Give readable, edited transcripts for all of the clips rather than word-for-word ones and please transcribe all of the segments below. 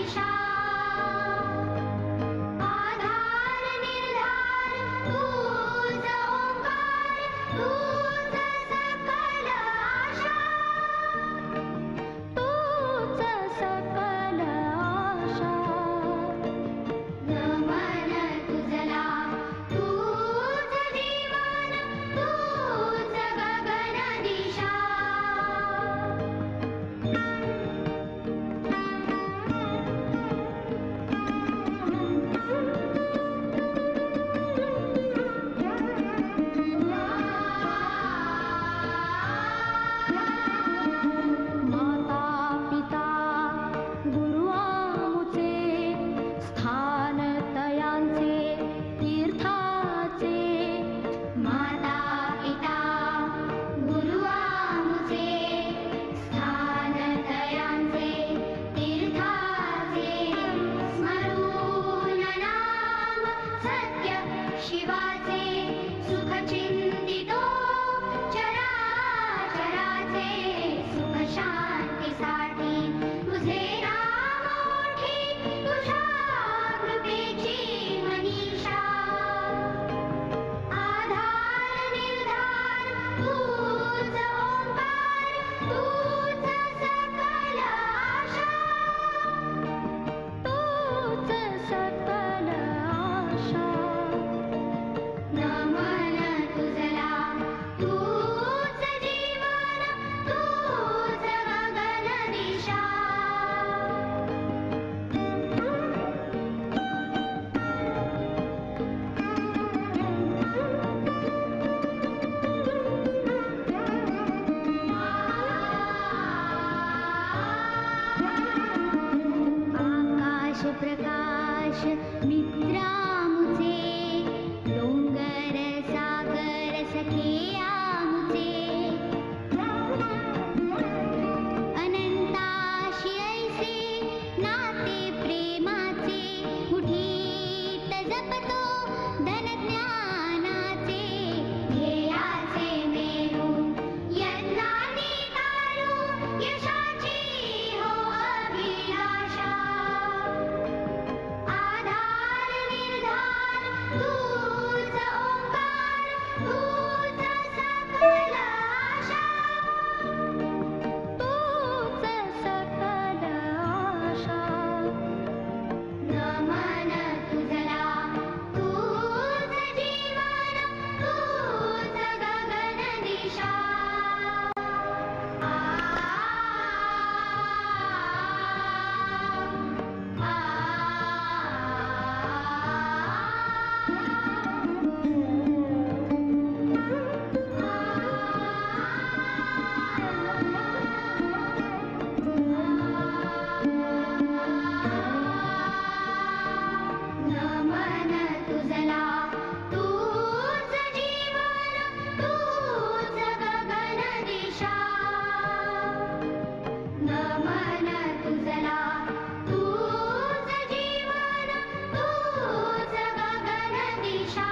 दिशा आधार निर्धार तूच ओंकार तूच सकल आशा तूच सकल आशा नमन तुझला तूच जीवन तूच गगन दिशा माता पिता गुरु आमुचे स्थान तयांचे तीर्थाचे माता पिता गुरु आमुचे स्थान तयांचे तीर्थाचे स्मरून नाम सत्य शिवाचे सुख चिंतितो चराचराचे सुख शांतीसाठी तुझे नाम ओठी तुझ्या कृपेची मनीषा आधार निर्धार तूच ओंकार तूच सकल आशा तूच सकल आशा नमन तुझला तूच जीवन तूच गगन दिशा आकाश प्रकाश मित्रामुचे डोंगर सागर सखे आमुचे अनंताशी ऐसे नाते प्रेमाचे कुठीत जपतो धन ज्ञानाचे ध्येयाचे मेरू यत्नाने तारू यशाची हो अभिलाषा आधार निर्धार तूच ओंकार तूच सकल आशा तूच सकल आशा नमन तुझला तूच जीवन तूच गगन दिशा नमन तुझला तूच जीवन तूच गगन दिशा नमन तुझला तूच जीवन तूच गगन दिशा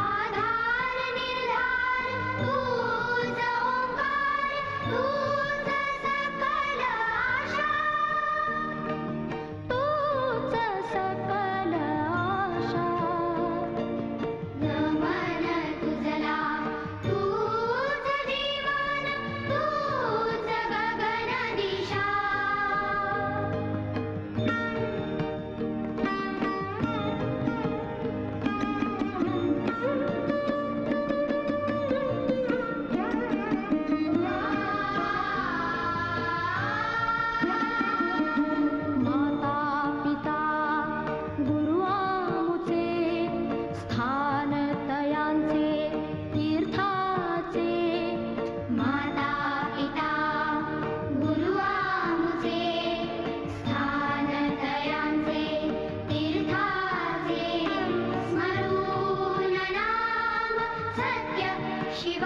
आधार निर्धार तूच ओंकार तूच सकल आशा तूच सकल आशा नमन तुझला तूच जीवन तूच गगन दिशा माता पिता गुरु आमुचे स्थान तयांचे तीर्थाचे माता पिता गुरु आमुचे स्थान तयांचे तीर्थाचे स्मरून नाम सत्य शिवा